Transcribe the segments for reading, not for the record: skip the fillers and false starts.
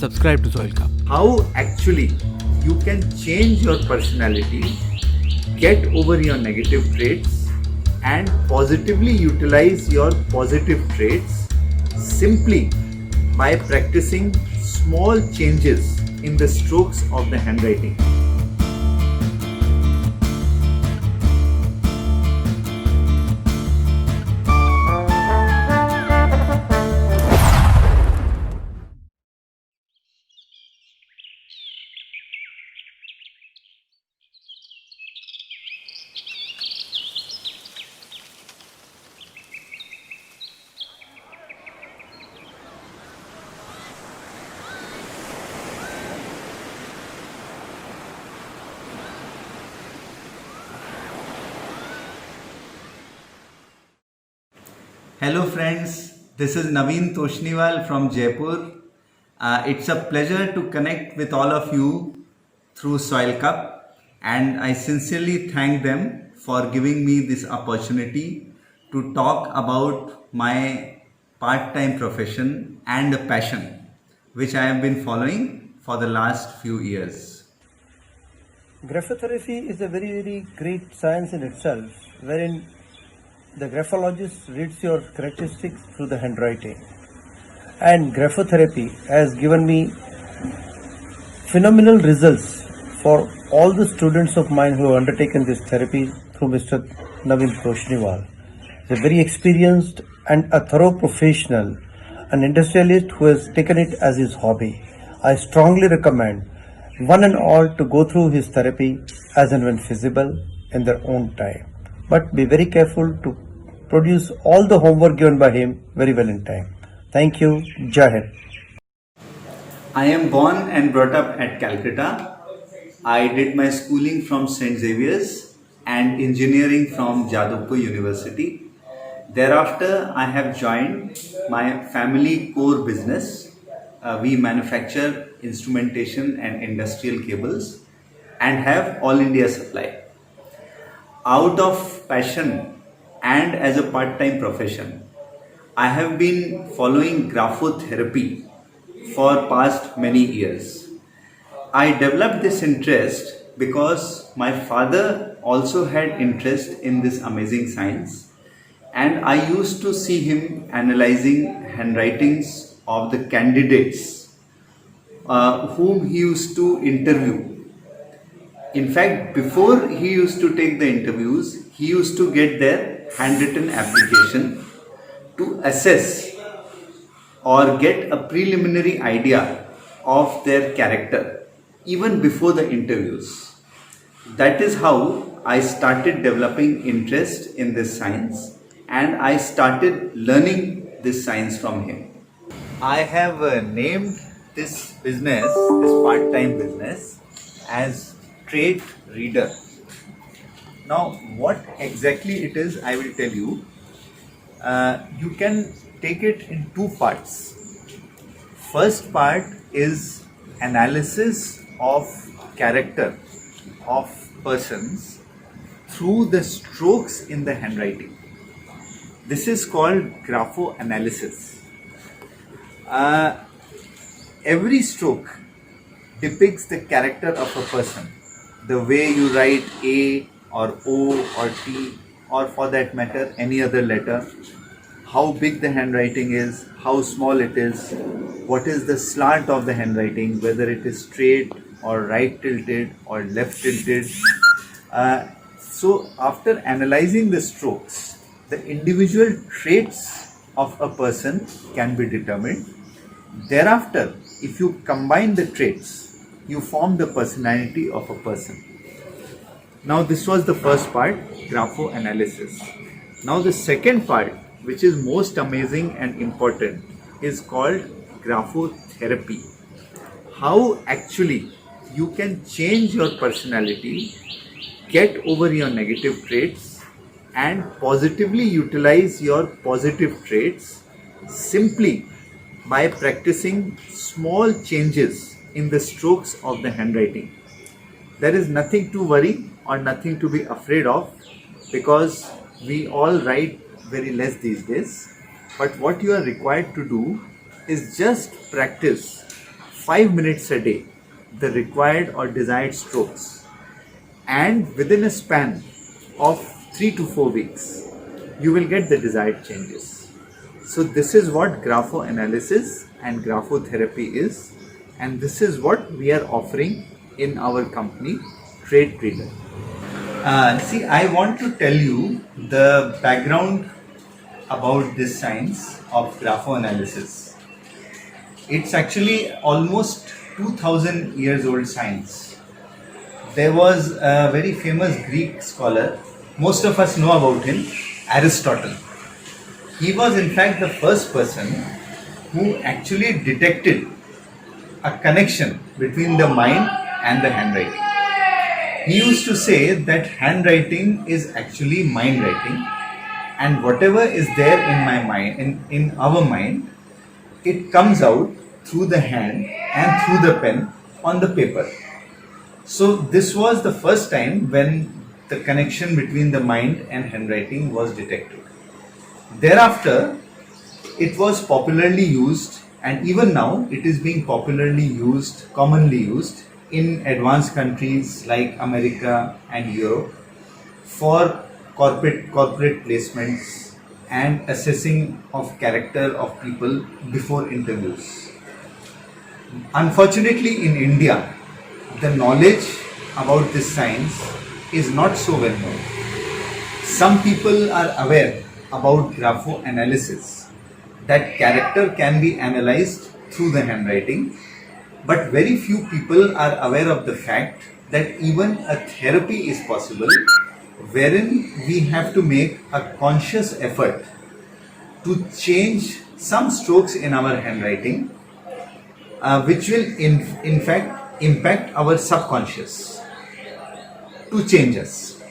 subscribe to Soil Cup. How actually you can change your personality, get over your negative traits, and positively utilize your positive traits simply by practicing small changes in the strokes of the handwriting. Hello friends, this is Naveen Toshniwal from Jaipur. It's a pleasure to connect with all of you through Soil Cup, and I sincerely thank them for giving me this opportunity to talk about my part-time profession and a passion which I have been following for the last few years. Graphotherapy is a very great science in itself, wherein the graphologist reads your characteristics through the handwriting. And graphotherapy has given me phenomenal results for all the students of mine who have undertaken this therapy through Mr. Naveen Toshniwal. He's a very experienced and a thorough professional, an industrialist who has taken it as his hobby. I strongly recommend one and all to go through his therapy as and when feasible in their own time. But be very careful to produce all the homework given by him very well in time. Thank you. Jai Hind. I am born and brought up at Calcutta. I did my schooling from St. Xavier's and engineering from Jadavpur University. Thereafter, I have joined my family core business. We manufacture instrumentation and industrial cables and have all India supply. Out of passion and as a part-time profession, I have been following graphotherapy for past many years. I developed this interest because my father also had interest in this amazing science, and I used to see him analyzing handwritings of the candidates whom he used to interview. In fact, before he used to take the interviews, he used to get their handwritten application to assess or get a preliminary idea of their character even before the interviews. That is how I started developing interest in this science, and I started learning this science from him. I have named this business, this part-time business, as Trait Reader. Now, what exactly it is, I will tell you. You can take it in two parts. First part is analysis of character of persons through the strokes in the handwriting. This is called graphoanalysis. Every stroke depicts the character of a person. The way you write A or O or T, or for that matter any other letter, how big the handwriting is, how small it is, what is the slant of the handwriting, whether it is straight or right tilted or left tilted. So after analyzing the strokes, the individual traits of a person can be determined. Thereafter, if you combine the traits, you form the personality of a person. Now this was the first part, graphoanalysis. Now the second part, which is most amazing and important, is called graphotherapy. How actually you can change your personality, get over your negative traits, and positively utilize your positive traits simply by practicing small changes in the strokes of the handwriting. There is nothing to worry or nothing to be afraid of, because we all write very less these days. But what you are required to do is just practice 5 minutes a day the required or desired strokes, and within a span of 3 to 4 weeks, you will get the desired changes. So this is what grapho analysis and graphotherapy is, and this is what we are offering in our company, Trade Trader. See, I want to tell you the background about this science of grapho analysis. It's actually almost 2000 years old science. There was a very famous Greek scholar, most of us know about him, Aristotle. He was in fact the first person who actually detected a connection between the mind and the handwriting. He used to say that handwriting is actually mind writing, and whatever is there in my mind, in our mind, it comes out through the hand and through the pen on the paper. So this was the first time when the connection between the mind and handwriting was detected. Thereafter, it was popularly used, and even now it is being popularly used, commonly used in advanced countries like America and Europe for corporate placements and assessing of character of people before interviews. Unfortunately, in India, the knowledge about this science is not so well known. Some people are aware about grapho analysis, that character can be analyzed through the handwriting, but very few people are aware of the fact that even a therapy is possible wherein we have to make a conscious effort to change some strokes in our handwriting, which will in fact impact our subconscious to change us.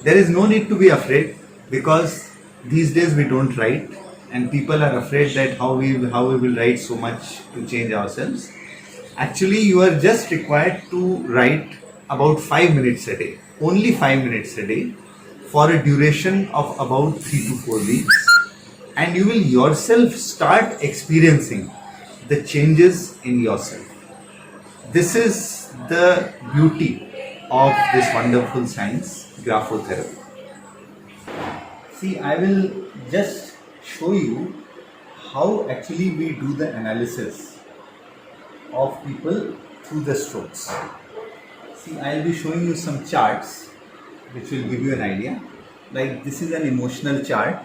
There is no need to be afraid, because these days we don't write, and people are afraid that how we will write so much to change ourselves. Actually, you are just required to write about 5 minutes a day, only 5 minutes a day, for a duration of about 3 to 4 weeks, and you will yourself start experiencing the changes in yourself. This is the beauty of this wonderful science, graphotherapy. See, I will just show you how actually we do the analysis of people through the strokes. See, I will be showing you some charts which will give you an idea. Like, this is an emotional chart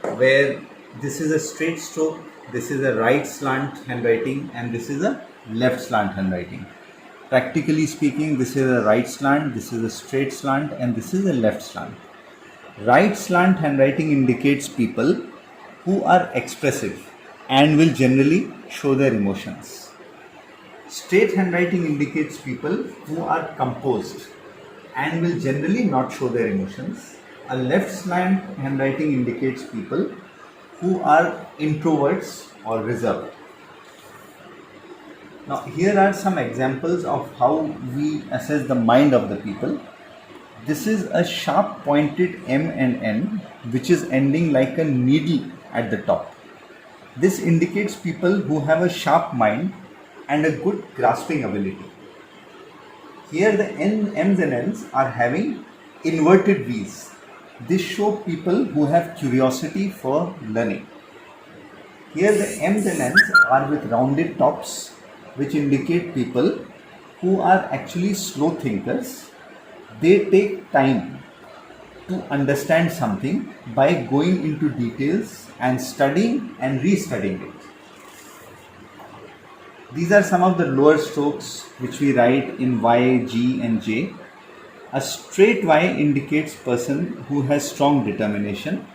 where this is a straight stroke, this is a right slant handwriting, and this is a left slant handwriting. Practically speaking, this is a right slant, this is a straight slant, and this is a left slant. Right slant handwriting indicates people who are expressive and will generally show their emotions. Straight handwriting indicates people who are composed and will generally not show their emotions. A left slant handwriting indicates people who are introverts or reserved. Now, here are some examples of how we assess the mind of the people. This is a sharp pointed M and N, which is ending like a needle at the top. This indicates people who have a sharp mind and a good grasping ability. Here the M's and N's are having inverted V's. This shows people who have curiosity for learning. Here the M's and N's are with rounded tops, which indicate people who are actually slow thinkers. They take time to understand something by going into details and studying and restudying it. These are some of the lower strokes which we write in Y, G and J. A straight Y indicates person who has strong determination.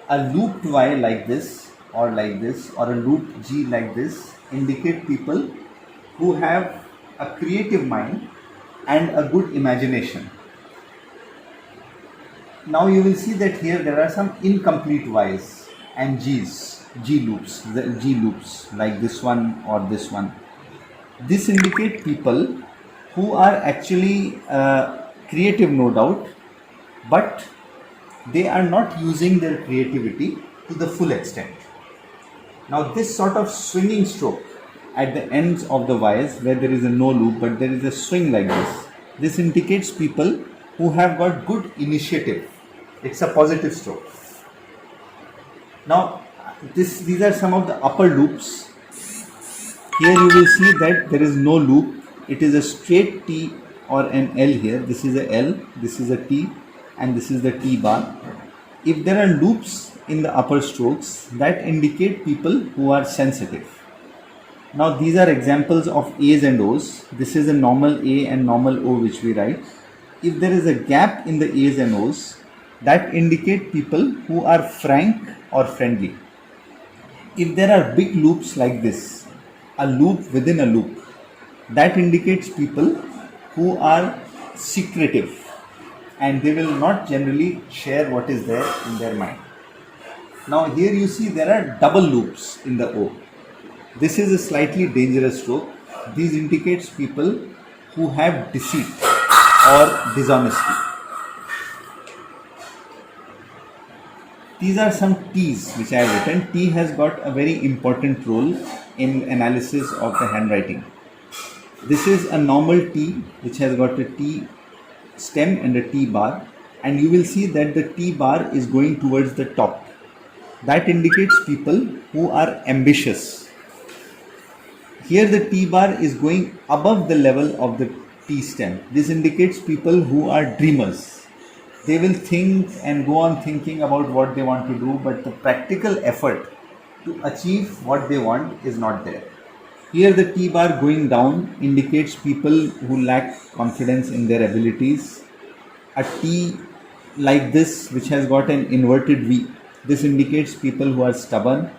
A looped Y like this or a looped G like this indicate people who have a creative mind and a good imagination. Now you will see that here there are some incomplete Y's and G's, G loops like this one or this one. This indicate people who are actually creative, no doubt, but they are not using their creativity to the full extent. Now this sort of swinging stroke at the ends of the wires where there is a no loop but there is a swing like this. This indicates people who have got good initiative. It's a positive stroke. Now, these are some of the upper loops. Here you will see that there is no loop. It is a straight T or an L here. This is a L, this is a T, and this is the T bar. If there are loops in the upper strokes, that indicate people who are sensitive. Now these are examples of A's and O's. This is a normal A and normal O which we write. If there is a gap in the A's and O's, that indicate people who are frank or friendly. If there are big loops like this, a loop within a loop, that indicates people who are secretive and they will not generally share what is there in their mind. Now here you see there are double loops in the O. This is a slightly dangerous stroke. These indicates people who have deceit or dishonesty. These are some T's which I have written. T has got a very important role in analysis of the handwriting. This is a normal T which has got a T stem and a T bar, and you will see that the T bar is going towards the top. That indicates people who are ambitious. Here the T bar is going above the level of the T stem. This indicates people who are dreamers. They will think and go on thinking about what they want to do, but the practical effort to achieve what they want is not there. Here the T bar going down indicates people who lack confidence in their abilities. A T like this which has got an inverted V, this indicates people who are stubborn.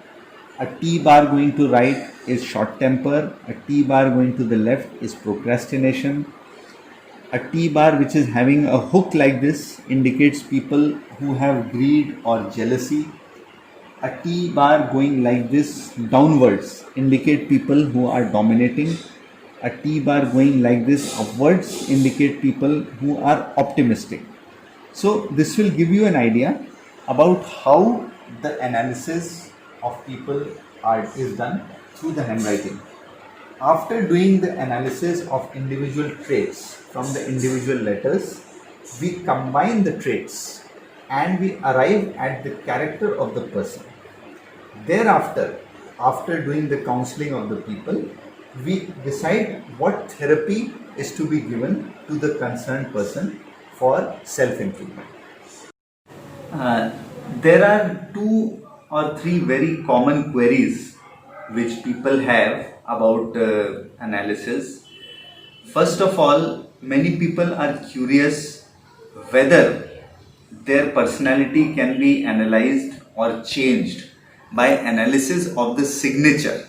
A T bar going to right is short temper. A T bar going to the left is procrastination. A T bar which is having a hook like this indicates people who have greed or jealousy. A T bar going like this downwards indicate people who are dominating. A T bar going like this upwards indicate people who are optimistic. So this will give you an idea about how the analysis of people is done through the handwriting. After doing the analysis of individual traits from the individual letters, we combine the traits and we arrive at the character of the person. Thereafter, after doing the counseling of the people, we decide what therapy is to be given to the concerned person for self-improvement. There are 2 or 3 very common queries which people have about analysis. First of all, many people are curious whether their personality can be analyzed or changed by analysis of the signature.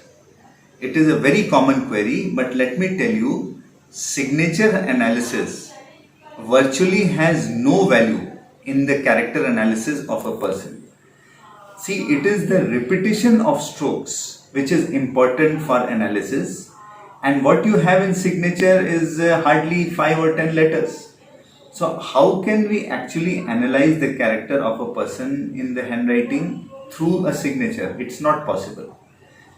It is a very common query, but let me tell you, signature analysis virtually has no value in the character analysis of a person. See, it is the repetition of strokes which is important for analysis, and what you have in signature is hardly 5 or 10 letters. So how can we actually analyze the character of a person in the handwriting through a signature? It's not possible.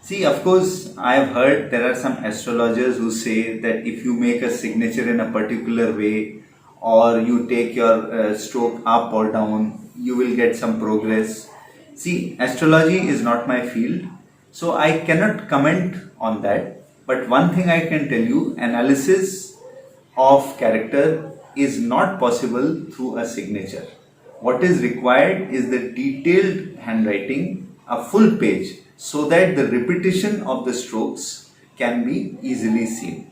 See, of course, I have heard there are some astrologers who say that if you make a signature in a particular way, or you take your stroke up or down, you will get some progress. See, astrology is not my field, so I cannot comment on that. But one thing I can tell you, analysis of character is not possible through a signature. What is required is the detailed handwriting, a full page, so that the repetition of the strokes can be easily seen.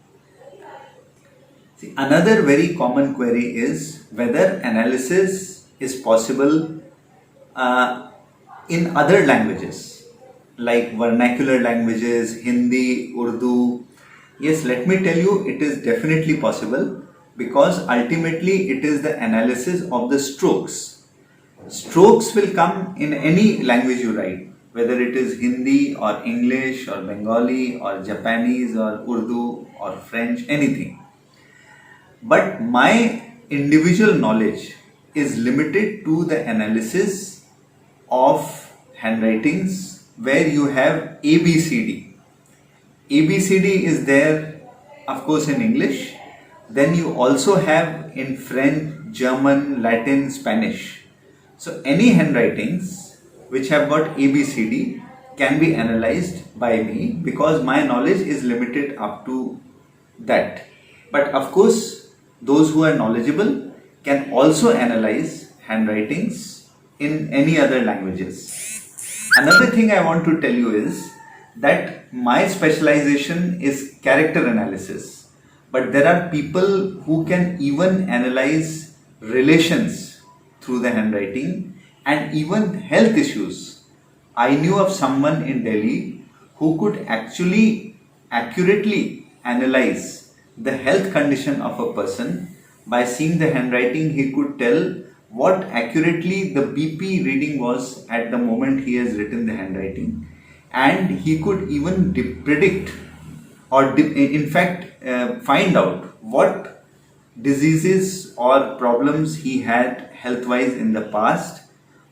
See, another very common query is whether analysis is possible in other languages like vernacular languages, Hindi, Urdu. Yes, let me tell you, it is definitely possible, because ultimately it is the analysis of the strokes. Strokes will come in any language you write, whether it is Hindi or English or Bengali or Japanese or Urdu or French, anything. But my individual knowledge is limited to the analysis of handwritings where you have ABCD. ABCD is there, of course, in English. Then you also have in French, German, Latin, Spanish. So any handwritings which have got ABCD can be analyzed by me because my knowledge is limited up to that. But of course, those who are knowledgeable can also analyze handwritings in any other languages. Another thing I want to tell you is that my specialization is character analysis, but there are people who can even analyze relations through the handwriting and even health issues. I knew of someone in Delhi who could actually accurately analyze the health condition of a person. By seeing the handwriting, he could tell what accurately the BP reading was at the moment he has written the handwriting, and he could even predict or in fact find out what diseases or problems he had health wise in the past,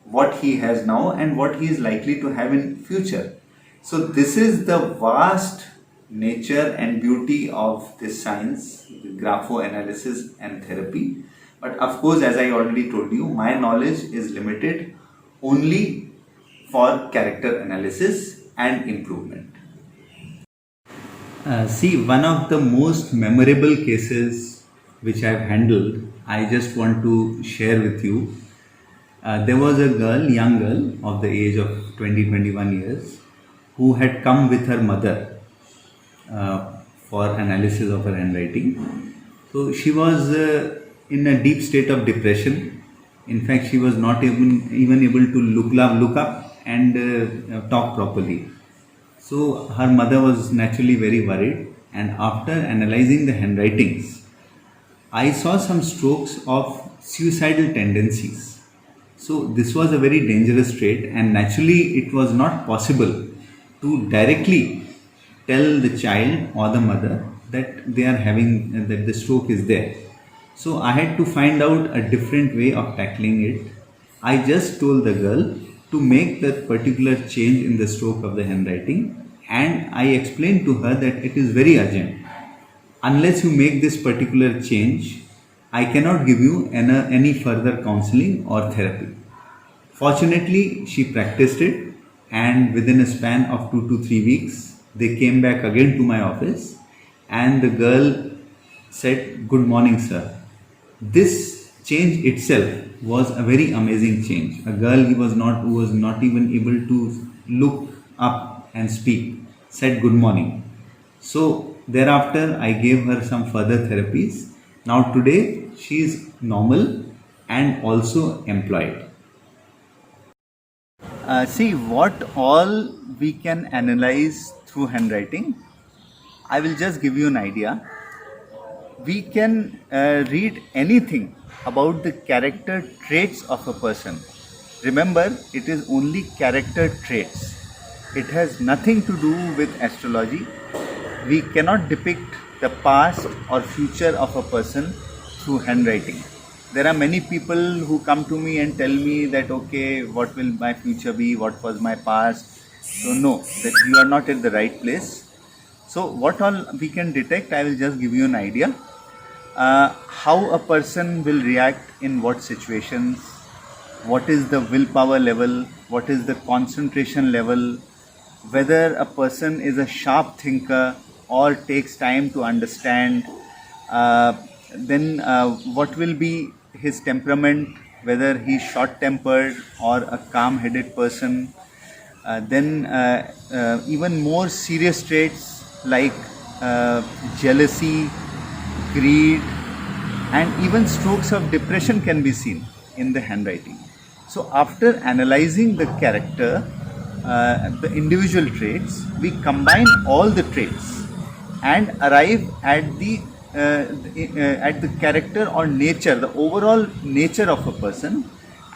what he has now, and what he is likely to have in future. So this is the vast nature and beauty of this science, graphoanalysis and therapy. But of course, as I already told you, my knowledge is limited only for character analysis and improvement. See, one of the most memorable cases which I've handled, I just want to share with you. There was a girl, young girl of the age of 20-21 years, who had come with her mother for analysis of her handwriting. So she was in a deep state of depression. In fact, she was not even able to look up and talk properly. So her mother was naturally very worried, and after analyzing the handwritings, I saw some strokes of suicidal tendencies. So this was a very dangerous trait, and naturally it was not possible to directly tell the child or the mother that they are having that the stroke is there. So I had to find out a different way of tackling it. I just told the girl to make that particular change in the stroke of the handwriting, and I explained to her that it is very urgent. Unless you make this particular change, I cannot give you any further counseling or therapy. Fortunately, she practiced it, and within a span of 2 to 3 weeks, they came back again to my office, and the girl said, "Good morning, sir." This change itself was a very amazing change. A girl who was not even able to look up and speak said good morning. So thereafter, I gave her some further therapies. Now today she is normal and also employed. See what all we can analyze through handwriting. I will just give you an idea. We can read anything about the character traits of a person. Remember, it is only character traits. It has nothing to do with astrology. We cannot depict the past or future of a person through handwriting. There are many people who come to me and tell me that, okay, what will my future be? What was my past? So no, that you are not at the right place. So what all we can detect, I will just give you an idea. How a person will react in what situations, what is the willpower level, what is the concentration level, whether a person is a sharp thinker or takes time to understand, then what will be his temperament, whether he is short-tempered or a calm-headed person, then even more serious traits like jealousy, greed, and even strokes of depression can be seen in the handwriting. So after analyzing the character, the individual traits, we combine all the traits and arrive at the character or nature, the overall nature of a person,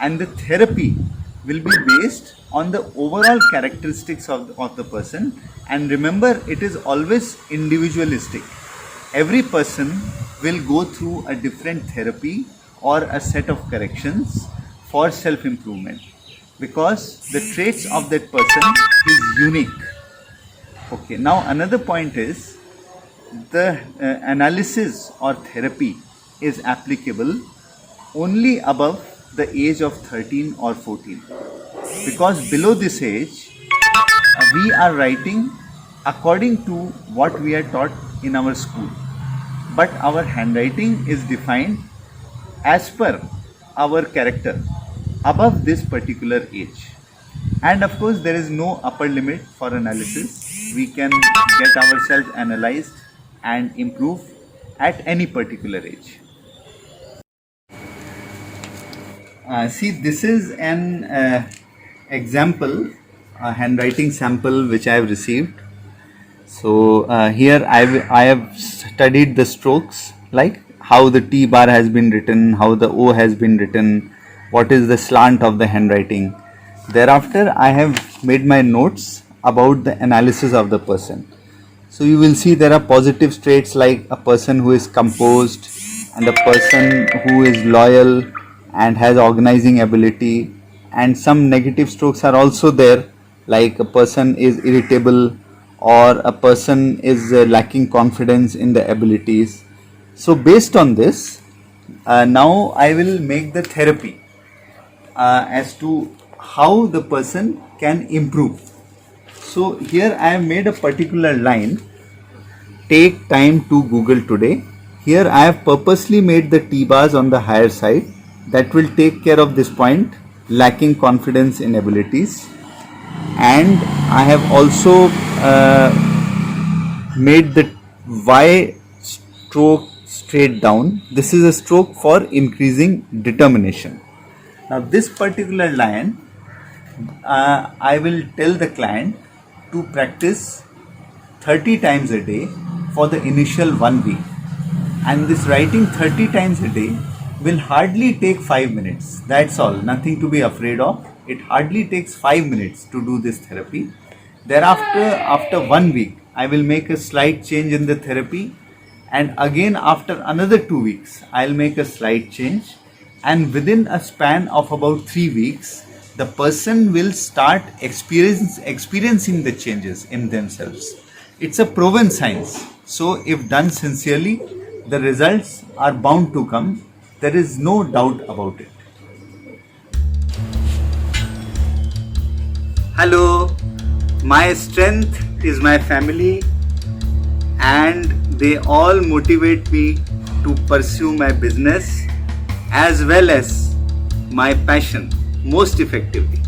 and the therapy will be based on the overall characteristics of the person. And remember, it is always individualistic. Every person will go through a different therapy or a set of corrections for self-improvement, because the traits of that person is unique. Okay, now another point is the analysis or therapy is applicable only above the age of 13 or 14, because below this age we are writing according to what we are taught in our school, but our handwriting is defined as per our character above this particular age. And of course, there is no upper limit for analysis. We can get ourselves analyzed and improve at any particular age. See, this is an example, a handwriting sample which I have received. So here I have studied the strokes, like how the T bar has been written, how the O has been written, what is the slant of the handwriting. Thereafter, I have made my notes about the analysis of the person. So you will see there are positive traits like a person who is composed and a person who is loyal and has organizing ability, and some negative strokes are also there, like a person is irritable or a person is lacking confidence in the abilities. So based on this, now I will make the therapy as to how the person can improve. So here I have made a particular line, take time to Google today. Here I have purposely made the T bars on the higher side. That will take care of this point, lacking confidence in abilities. And I have also made the Y stroke straight down. This is a stroke for increasing determination. Now this particular line, I will tell the client to practice 30 times a day for the initial 1 week. And this writing 30 times a day will hardly take 5 minutes. That's all, nothing to be afraid of. It hardly takes 5 minutes to do this therapy. Thereafter, after 1 week, I will make a slight change in the therapy, and again after another 2 weeks, I'll make a slight change, and within a span of about 3 weeks, the person will start experiencing the changes in themselves. It's a proven science. So if done sincerely, the results are bound to come. There is no doubt about it. Hello, my strength is my family, and they all motivate me to pursue my business as well as my passion most effectively.